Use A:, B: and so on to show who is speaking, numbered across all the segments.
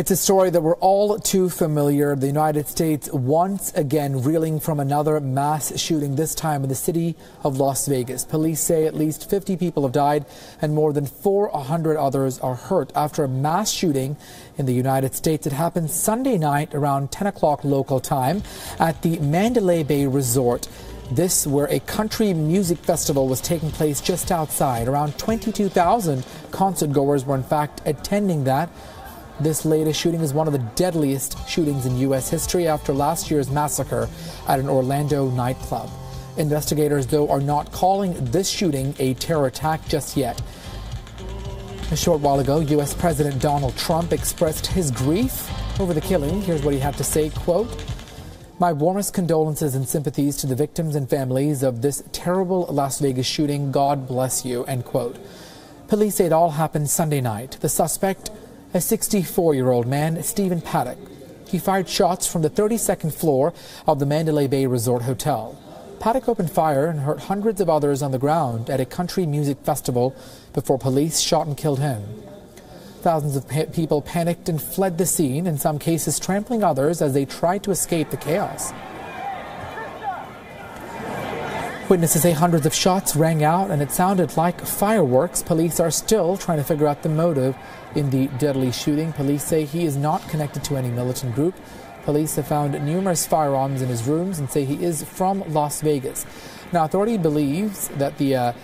A: It's a story that we're all too familiar. The United States once again reeling from another mass shooting, this time in the city of Las Vegas. Police say at least 50 people have died and more than 400 others are hurt after a mass shooting in the United States. It happened Sunday night around 10 o'clock local time at the Mandalay Bay Resort. This where a country music festival was taking place just outside. Around 22,000 concert goers were in fact attending that. This latest shooting is one of the deadliest shootings in U.S. history after last year's massacre at an Orlando nightclub. Investigators, though, are not calling this shooting a terror attack just yet. A short while ago, U.S. President Donald Trump expressed his grief over the killing. Here's what he had to say, quote, "My warmest condolences and sympathies to the victims and families of this terrible Las Vegas shooting. God bless you," end quote. Police say it all happened Sunday night. The suspect, a 64-year-old man, Stephen Paddock. He fired shots from the 32nd floor of the Mandalay Bay Resort Hotel. Paddock opened fire and hurt hundreds of others on the ground at a country music festival before police shot and killed him. Thousands of people panicked and fled the scene, in some cases trampling others as they tried to escape the chaos. Witnesses say hundreds of shots rang out and it sounded like fireworks. Police are still trying to figure out the motive in the deadly shooting. Police say he is not connected to any militant group. Police have found numerous firearms in his rooms and say he is from Las Vegas. Now, authority believes that the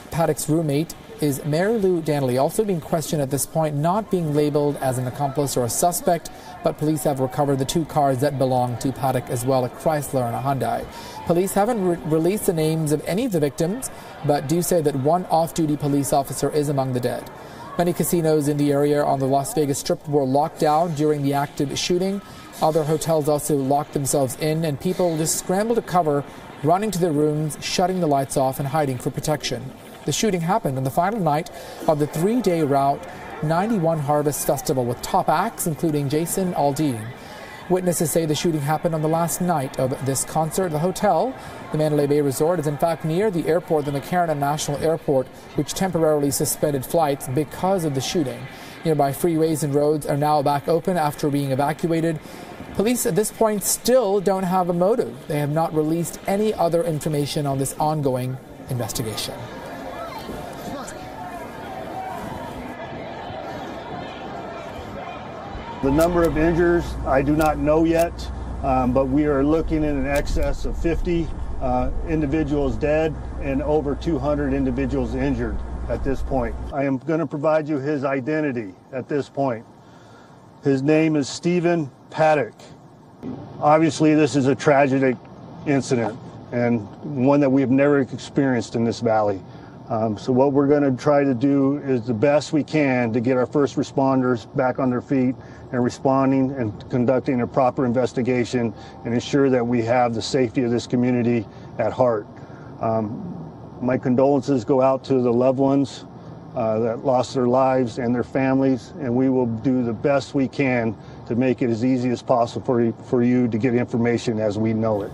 A: Paddock's roommate is Mary Lou Danley, also being questioned at this point, not being labeled as an accomplice or a suspect, but police have recovered the two cars that belong to Paddock as well, a Chrysler and a Hyundai. Police haven't released the names of any of the victims, but do say that one off-duty police officer is among the dead. Many casinos in the area on the Las Vegas Strip were locked down during the active shooting. Other hotels also locked themselves in, and people just scrambled to cover, running to their rooms, shutting the lights off and hiding for protection. The shooting happened on the final night of the three-day Route 91 Harvest Festival with top acts including Jason Aldean. Witnesses say the shooting happened on the last night of this concert. The hotel, the Mandalay Bay Resort, is in fact near the airport, the McCarran National Airport, which temporarily suspended flights because of the shooting. Nearby freeways and roads are now back open after being evacuated. Police at this point still don't have a motive. They have not released any other information on this ongoing investigation.
B: The number of injuries, I do not know yet, but we are looking in excess of 50 individuals dead and over 200 individuals injured at this point. I am going to provide you his identity at this point. His name is Stephen Paddock. Obviously, this is a tragic incident and one that we have never experienced in this valley. So what we're going to try to do is the best we can to get our first responders back on their feet and responding and conducting a proper investigation and ensure that we have the safety of this community at heart. My condolences go out to the loved ones that lost their lives and their families, and we will do the best we can to make it as easy as possible for you to get information as we know it.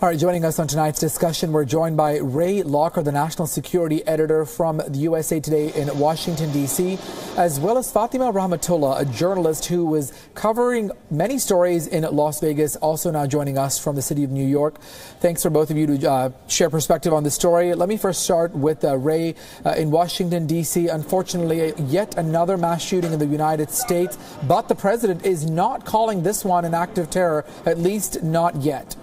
A: All right, joining us on tonight's discussion, we're joined by Ray Locker, the national security editor from the USA Today in Washington, D.C., as well as Fatima Rahmatullah, a journalist who was covering many stories in Las Vegas, also now joining us from the city of New York. Thanks for both of you to share perspective on the story. Let me first start with Ray in Washington, D.C. Unfortunately, yet another mass shooting in the United States, but the president is not calling this one an act of terror, at least not yet.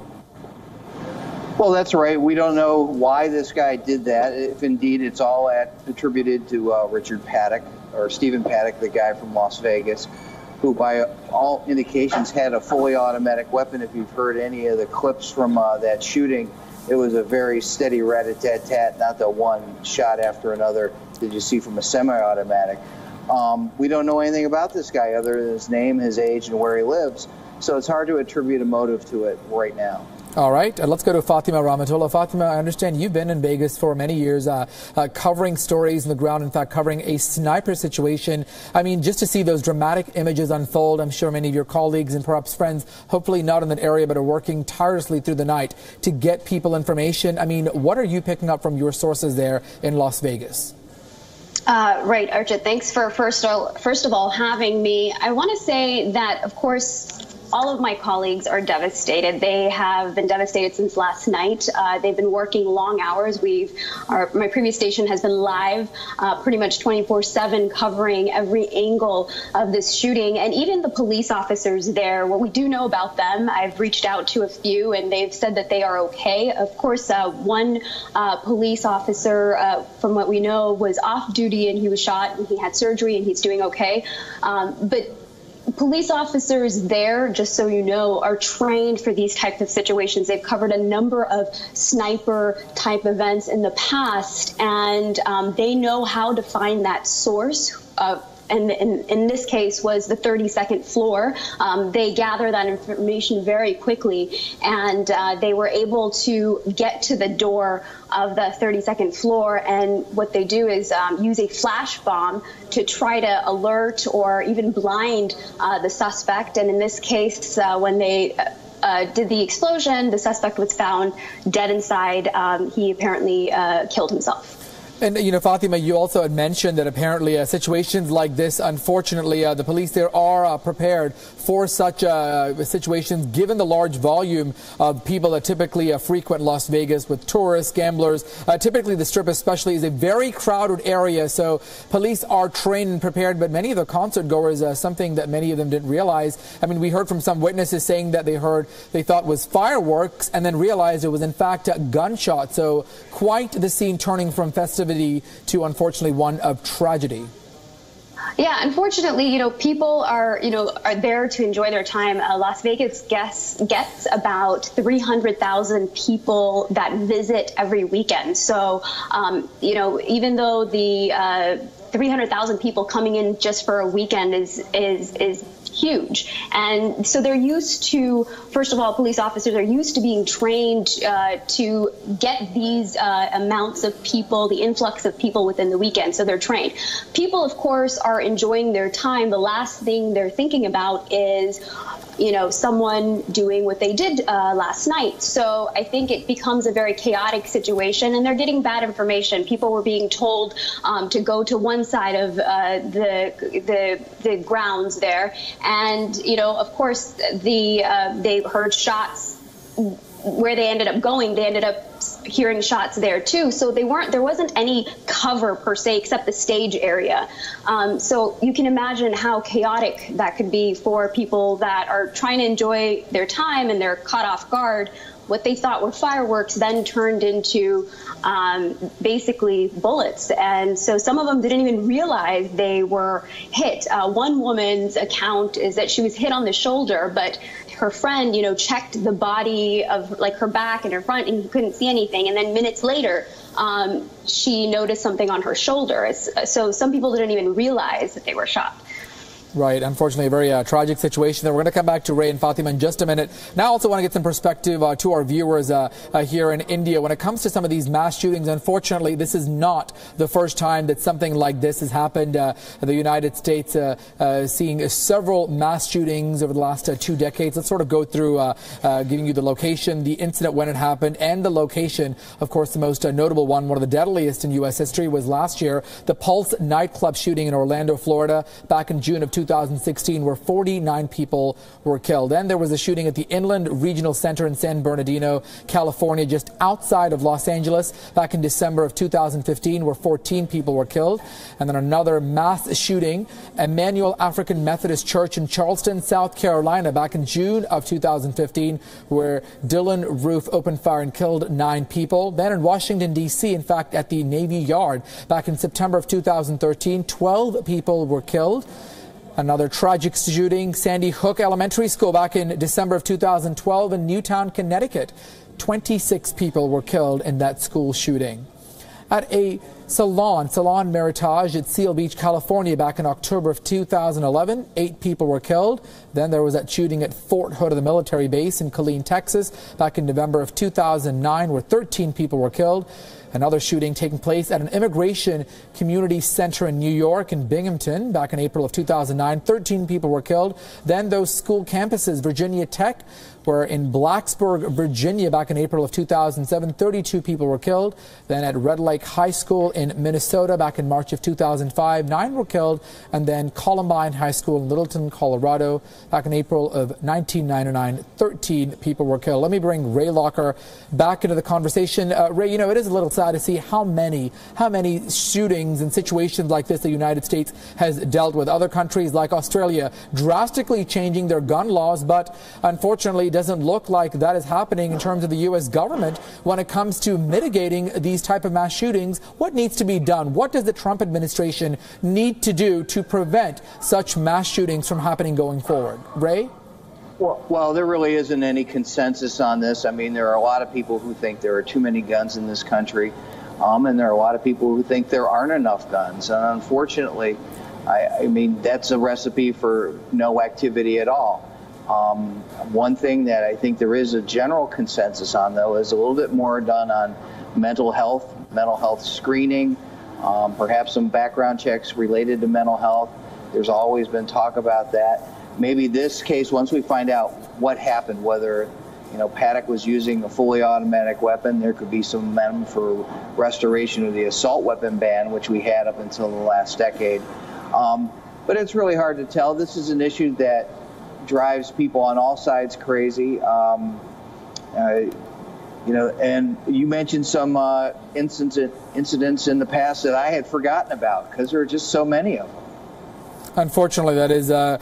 C: Well, that's right. We don't know why this guy did that, if indeed it's all attributed to Richard Paddock, or Stephen Paddock, the guy from Las Vegas, who by all indications had a fully automatic weapon. If you've heard any of the clips from that shooting, it was a very steady rat-a-tat-tat, not the one shot after another that you see from a semi-automatic. We don't know anything about this guy other than his name, his age, and where he lives, so it's hard to attribute a motive to it right now.
A: All right, let's go to Fatima Rahmatullah. Fatima, I understand you've been in Vegas for many years, covering stories on the ground, in fact, covering a sniper situation. I mean, just to see those dramatic images unfold, I'm sure many of your colleagues and perhaps friends, hopefully not in that area, but are working tirelessly through the night to get people information. I mean, what are you picking up from your sources there in Las Vegas?
D: Right, Archit. Thanks for first of all having me. I want to say that, of course, all of my colleagues are devastated. They have been devastated since last night. They've been working long hours. My previous station has been live pretty much 24/7 covering every angle of this shooting. And even the police officers there, what we do know about them, I've reached out to a few and they've said that they are okay. Of course, one police officer, from what we know, was off duty and he was shot and he had surgery and he's doing okay. But police officers there, just so you know, are trained for these types of situations. They've covered a number of sniper-type events in the past, and they know how to find that source. And in this case was the 32nd floor. They gather that information very quickly, and they were able to get to the door of the 32nd floor. And what they do is use a flash bomb to try to alert or even blind the suspect. And in this case, when they did the explosion, the suspect was found dead inside. He apparently killed himself.
A: And, Fatima, you also had mentioned that apparently situations like this, unfortunately, the police there are prepared for such situations, given the large volume of people that typically frequent Las Vegas with tourists, gamblers. Typically, the Strip especially is a very crowded area, so police are trained and prepared. But many of the concert goers, something that many of them didn't realize. I mean, we heard from some witnesses saying that they thought was fireworks and then realized it was, in fact, a gunshot. So quite the scene turning from festivity to, unfortunately, one of tragedy.
D: Yeah, unfortunately, people are there to enjoy their time. Las Vegas gets about 300,000 people that visit every weekend. So, even though the 300,000 people coming in just for a weekend is huge. And so they're used to, first of all, police officers are used to being trained to get these amounts of people, the influx of people within the weekend. So they're trained. People, of course, are enjoying their time. The last thing they're thinking about is someone doing what they did last night. So I think it becomes a very chaotic situation, and they're getting bad information. People were being told to go to one side of the grounds there, and of course, they heard shots. Where they ended up going, they ended up hearing shots there too. So there wasn't any cover per se except the stage area. So you can imagine how chaotic that could be for people that are trying to enjoy their time and they're caught off guard. What they thought were fireworks then turned into basically bullets. And so some of them didn't even realize they were hit. One woman's account is that she was hit on the shoulder, but her friend, checked the body of her back and her front, and he couldn't see anything. And then minutes later, she noticed something on her shoulder. So some people didn't even realize that they were shot.
A: Right. Unfortunately, a very tragic situation. We're going to come back to Ray and Fatima in just a minute. Now, I also want to get some perspective to our viewers here in India. When it comes to some of these mass shootings, unfortunately, this is not the first time that something like this has happened. The United States seeing several mass shootings over the last 2 decades. Let's sort of go through giving you the location, the incident when it happened, and the location. Of course, the most notable one of the deadliest in U.S. history, was last year, the Pulse nightclub shooting in Orlando, Florida, back in June of 2016, where 49 people were killed. Then there was a shooting at the Inland Regional Center in San Bernardino, California, just outside of Los Angeles, back in December of 2015, where 14 people were killed. And then another mass shooting, Emmanuel African Methodist Church in Charleston, South Carolina, back in June of 2015, where Dylan Roof opened fire and killed 9 people. Then in Washington, D.C., in fact, at the Navy Yard, back in September of 2013, 12 people were killed. Another tragic shooting, Sandy Hook Elementary School, back in December of 2012 in Newtown, Connecticut. 26 people were killed in that school shooting. At a Salon Meritage at Seal Beach, California, back in October of 2011, 8 people were killed. Then there was that shooting at Fort Hood of the military base in Killeen, Texas, back in November of 2009, where 13 people were killed. Another shooting taking place at an immigration community center in New York in Binghamton back in April of 2009. 13 people were killed. Then those school campuses, Virginia Tech, were in Blacksburg, Virginia back in April of 2007. 32 people were killed. Then at Red Lake High School in Minnesota back in March of 2005. 9 were killed. And then Columbine High School in Littleton, Colorado, back in April of 1999. 13 people were killed. Let me bring Ray Locker back into the conversation. Ray, you know, it is a little sad to see how many shootings and situations like this the United States has dealt with. Other countries like Australia drastically changing their gun laws, but unfortunately it doesn't look like that is happening in terms of the U.S. government when it comes to mitigating these type of mass shootings. What needs to be done? What does the Trump administration need to do to prevent such mass shootings from happening going forward? Ray?
C: Well, there really isn't any consensus on this. I mean, there are a lot of people who think there are too many guns in this country, and there are a lot of people who think there aren't enough guns. And unfortunately, I mean, that's a recipe for no activity at all. One thing that I think there is a general consensus on, though, is a little bit more done on mental health screening, perhaps some background checks related to mental health. There's always been talk about that. Maybe this case, once we find out what happened, whether Paddock was using a fully automatic weapon, there could be some momentum for restoration of the assault weapon ban, which we had up until the last decade. But it's really hard to tell. This is an issue that drives people on all sides crazy. And you mentioned some incidents in the past that I had forgotten about because there are just so many of them.
A: Unfortunately, that is a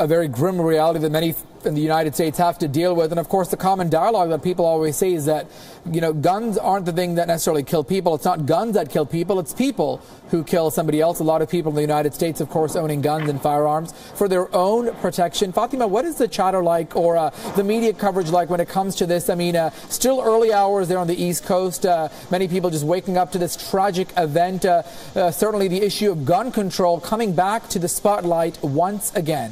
A: very grim reality that many in the United States have to deal with. And of course, the common dialogue that people always say is that, guns aren't the thing that necessarily kill people. It's not guns that kill people. It's people who kill somebody else. A lot of people in the United States, of course, owning guns and firearms for their own protection. Fatima, what is the chatter like or the media coverage like when it comes to this? I mean, still early hours there on the East Coast. Many people just waking up to this tragic event. Certainly the issue of gun control coming back to the spotlight once again.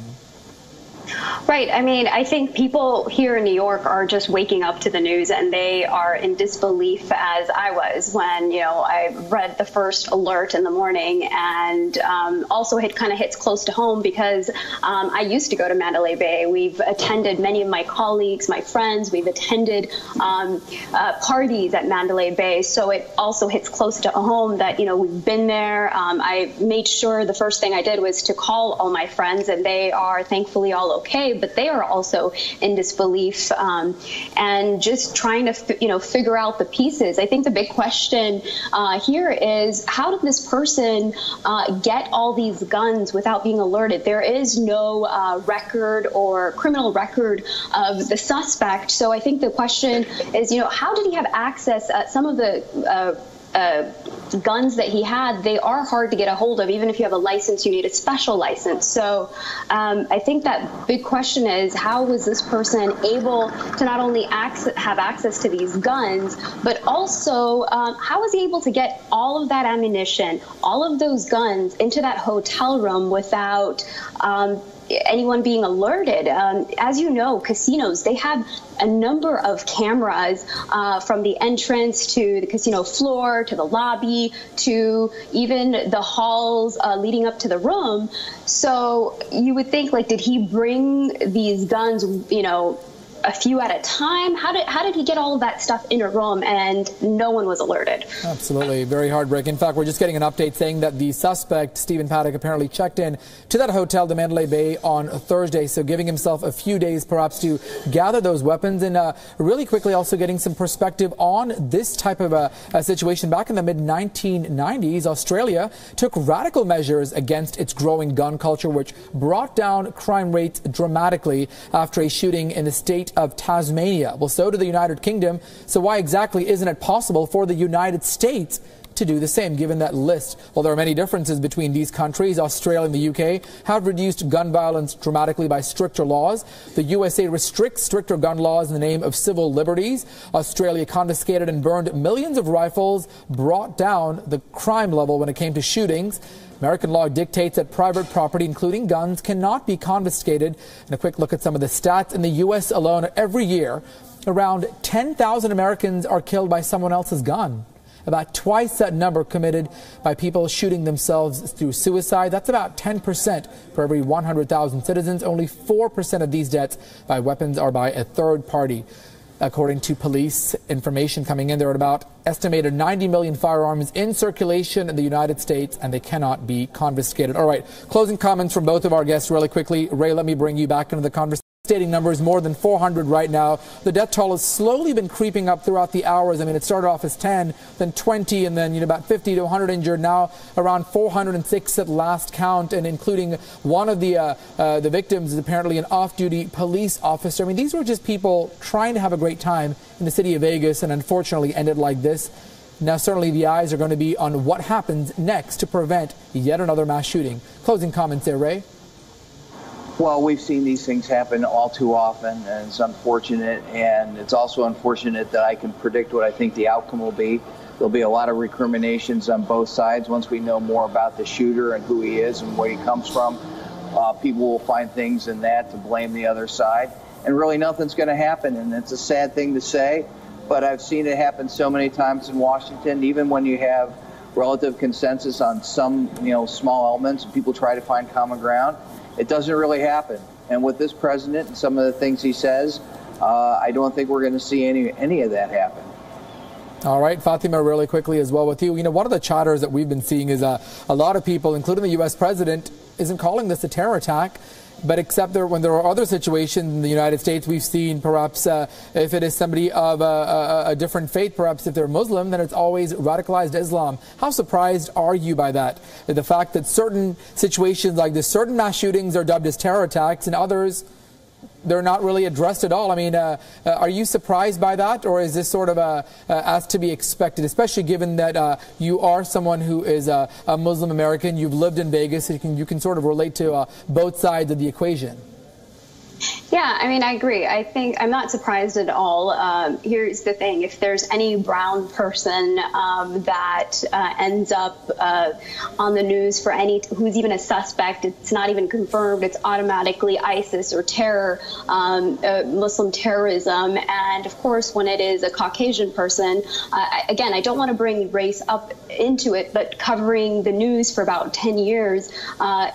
D: Right. I mean, I think people here in New York are just waking up to the news, and they are in disbelief, as I was when, I read the first alert in the morning. And also it kind of hits close to home because I used to go to Mandalay Bay. We've attended, many of my colleagues, my friends, we've attended parties at Mandalay Bay. So it also hits close to home that, we've been there. I made sure the first thing I did was to call all my friends, and they are thankfully all okay, but they are also in disbelief and just trying to, figure out the pieces. I think the big question here is, how did this person get all these guns without being alerted? There is no record or criminal record of the suspect. So I think the question is, how did he have access? Some of the guns that he had, they are hard to get a hold of. Even if you have a license, you need a special license. So I think that big question is, how was this person able to not only have access to these guns, but also how was he able to get all of that ammunition, all of those guns into that hotel room without anyone being alerted? As you know, casinos, they have a number of cameras from the entrance to the casino floor, to the lobby, to even the halls leading up to the room. So you would think, did he bring these guns, a few at a time? How did he get all of that stuff in a room and no one was alerted? Absolutely.
A: Very heartbreaking. In fact, we're just getting an update saying that the suspect, Stephen Paddock, apparently checked in to that hotel, the Mandalay Bay, on Thursday. So giving himself a few days perhaps to gather those weapons, and really quickly also getting some perspective on this type of a situation. Back in the mid-1990s, Australia took radical measures against its growing gun culture, which brought down crime rates dramatically after a shooting in the state of Tasmania. Well, so did the United Kingdom. So why exactly isn't it possible for the United States to do the same, given that list? Well, there are many differences between these countries. Australia and the UK have reduced gun violence dramatically by stricter laws. The USA restricts stricter gun laws in the name of civil liberties. Australia confiscated and burned millions of rifles, brought down the crime level when it came to shootings. American law dictates that private property, including guns, cannot be confiscated. And a quick look at some of the stats. In the U.S. alone, every year, around 10,000 Americans are killed by someone else's gun. About twice that number committed by people shooting themselves through suicide. That's about 10% for every 100,000 citizens. Only 4% of these deaths by weapons are by a third party. According to police information coming in, there are about estimated 90 million firearms in circulation in the United States, and they cannot be confiscated. All right, closing comments from both of our guests really quickly. Ray, let me bring you back into the conversation. Stating numbers, more than 400 right now. The death toll has slowly been creeping up throughout the hours. I mean, it started off as 10, then 20, and then about 50 to 100 injured. Now around 406 at last count, and including one of the victims is apparently an off-duty police officer. I mean, these were just people trying to have a great time in the city of Vegas, and unfortunately ended like this. Now, certainly the eyes are going to be on what happens next to prevent yet another mass shooting. Closing comments there, Ray.
C: Well, we've seen these things happen all too often, and it's unfortunate. And it's also unfortunate that I can predict what I think the outcome will be. There'll be a lot of recriminations on both sides once we know more about the shooter and who he is and where he comes from. People will find things in that to blame the other side. And really nothing's going to happen, and it's a sad thing to say, but I've seen it happen so many times in Washington, even when you have relative consensus on some, small elements and people try to find common ground. It doesn't really happen. And with this president and some of the things he says, I don't think we're going to see any of that happen.
A: All right, Fatima, really quickly as well with you. One of the chatters that we've been seeing is a lot of people, including the U.S. president, isn't calling this a terror attack. But except when there are other situations in the United States, we've seen perhaps if it is somebody of a different faith, perhaps if they're Muslim, then it's always radicalized Islam. How surprised are you by that? The fact that certain situations like this, certain mass shootings are dubbed as terror attacks and others, they're not really addressed at all. I mean, are you surprised by that, or is this sort of as to be expected, especially given that you are someone who is a Muslim American, you've lived in Vegas, you can sort of relate to both sides of the equation?
D: Yeah, I mean, I agree. I think I'm not surprised at all. Here's the thing. If there's any brown person that ends up on the news for who's even a suspect, it's not even confirmed, it's automatically ISIS or terror, Muslim terrorism. And of course, when it is a Caucasian person, again, I don't want to bring race up into it, but covering the news for about 10 years,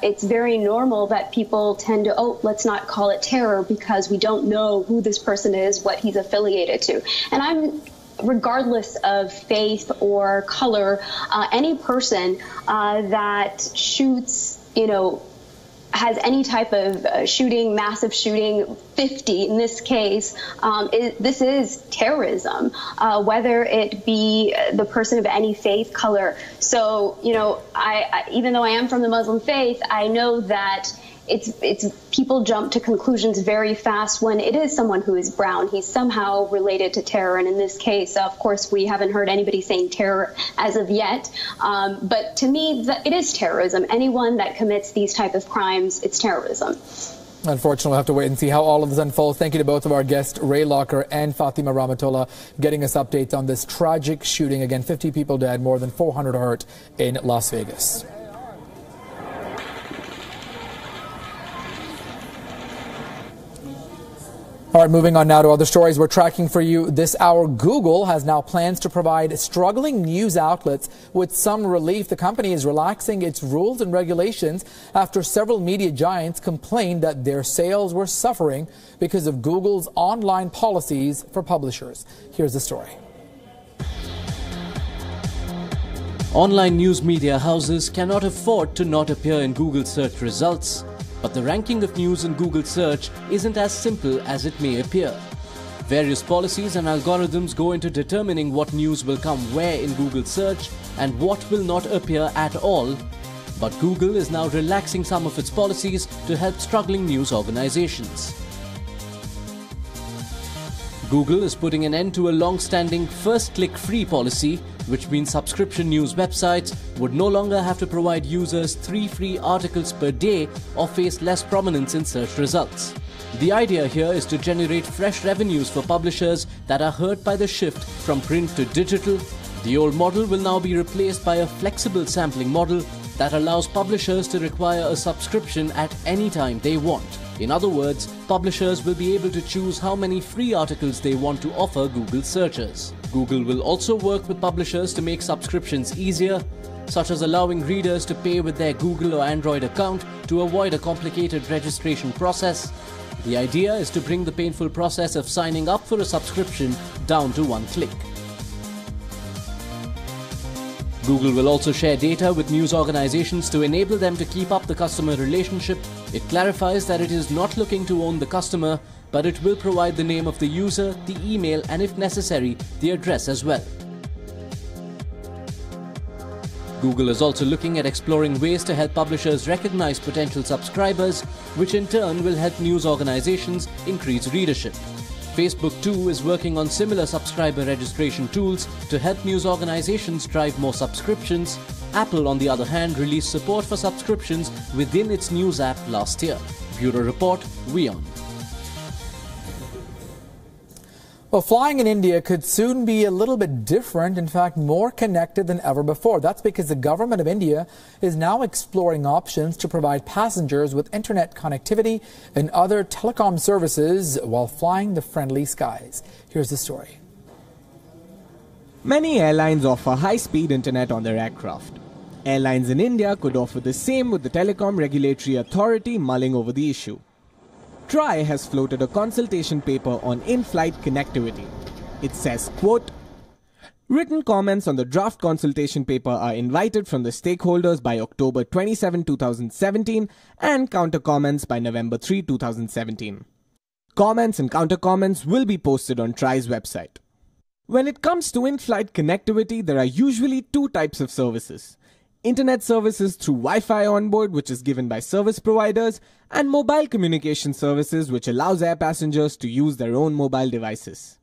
D: it's very normal that people tend to, let's not call it terror because we don't know who this person is, what he's affiliated to. And regardless of faith or color, any person that shoots, has any type of shooting, massive shooting, 50 in this case, this is terrorism, whether it be the person of any faith, color. So, I even though I am from the Muslim faith, I know that it's people jump to conclusions very fast when it is someone who is brown. He's somehow related to terror. And in this case, of course, we haven't heard anybody saying terror as of yet. But to me, it is terrorism. Anyone that commits these type of crimes, it's terrorism.
A: Unfortunately, we'll have to wait and see how all of this unfolds. Thank you to both of our guests, Ray Locker and Fatima Rahmatullah, getting us updates on this tragic shooting. Again, 50 people dead, more than 400 hurt in Las Vegas. All right, moving on now to other stories we're tracking for you this hour. Google has now plans to provide struggling news outlets with some relief. The company is relaxing its rules and regulations after several media giants complained that their sales were suffering because of Google's online policies for publishers. Here's the story.
E: Online news media houses cannot afford to not appear in Google search results. But the ranking of news in Google search isn't as simple as it may appear. Various policies and algorithms go into determining what news will come where in Google search and what will not appear at all. But Google is now relaxing some of its policies to help struggling news organizations. Google is putting an end to a long-standing first-click free policy, which means subscription news websites would no longer have to provide users 3 free articles per day or face less prominence in search results. The idea here is to generate fresh revenues for publishers that are hurt by the shift from print to digital. The old model will now be replaced by a flexible sampling model that allows publishers to require a subscription at any time they want. In other words, publishers will be able to choose how many free articles they want to offer Google searchers. Google will also work with publishers to make subscriptions easier, such as allowing readers to pay with their Google or Android account to avoid a complicated registration process. The idea is to bring the painful process of signing up for a subscription down to one click. Google will also share data with news organizations to enable them to keep up the customer relationship. It clarifies that it is not looking to own the customer, but it will provide the name of the user, the email, and if necessary, the address as well. Google is also looking at exploring ways to help publishers recognize potential subscribers, which in turn will help news organizations increase readership. Facebook too is working on similar subscriber registration tools to help news organizations drive more subscriptions. Apple, on the other hand, released support for subscriptions within its news app last year. Bureau Report, WION.
A: Well, flying in India could soon be a little bit different, in fact, more connected than ever before. That's because the government of India is now exploring options to provide passengers with internet connectivity and other telecom services while flying the friendly skies. Here's the story.
F: Many airlines offer high-speed internet on their aircraft. Airlines in India could offer the same, with the Telecom Regulatory Authority mulling over the issue. TRAI has floated a consultation paper on in-flight connectivity. It says, quote, "Written comments on the draft consultation paper are invited from the stakeholders by October 27, 2017 and counter-comments by November 3, 2017. Comments and counter-comments will be posted on TRAI's website." When it comes to in-flight connectivity, there are usually two types of services. Internet services through Wi-Fi onboard, which is given by service providers, and mobile communication services, which allows air passengers to use their own mobile devices.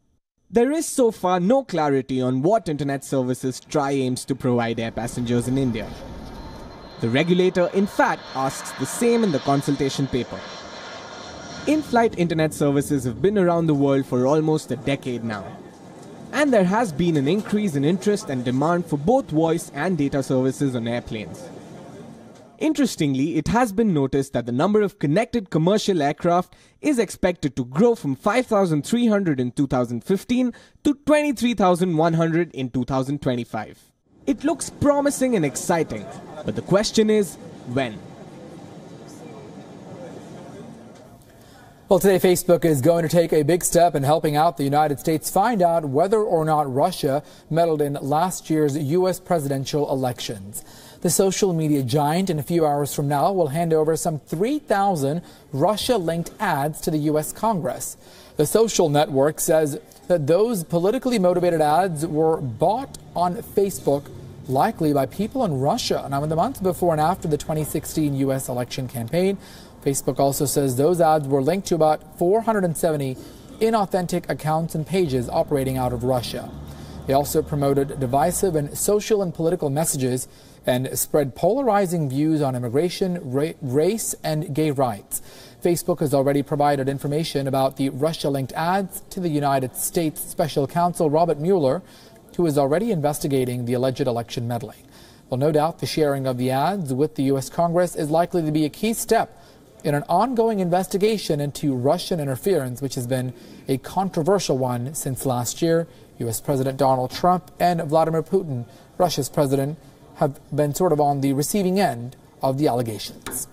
F: There is so far no clarity on what internet services TRAI aims to provide air passengers in India. The regulator, in fact, asks the same in the consultation paper. In-flight internet services have been around the world for almost a decade now. And there has been an increase in interest and demand for both voice and data services on airplanes. Interestingly, it has been noticed that the number of connected commercial aircraft is expected to grow from 5,300 in 2015 to 23,100 in 2025. It looks promising and exciting, but the question is, when?
A: Well, today Facebook is going to take a big step in helping out the United States find out whether or not Russia meddled in last year's U.S. presidential elections. The social media giant in a few hours from now will hand over some 3,000 Russia-linked ads to the U.S. Congress. The social network says that those politically motivated ads were bought on Facebook, likely by people in Russia. Now, in the months before and after the 2016 U.S. election campaign, Facebook also says those ads were linked to about 470 inauthentic accounts and pages operating out of Russia. They also promoted divisive and social and political messages and spread polarizing views on immigration, race, and gay rights. Facebook has already provided information about the Russia-linked ads to the United States Special Counsel Robert Mueller, who is already investigating the alleged election meddling. Well, no doubt the sharing of the ads with the U.S. Congress is likely to be a key step in an ongoing investigation into Russian interference, which has been a controversial one since last year. U.S. President Donald Trump and Vladimir Putin, Russia's president, have been sort of on the receiving end of the allegations.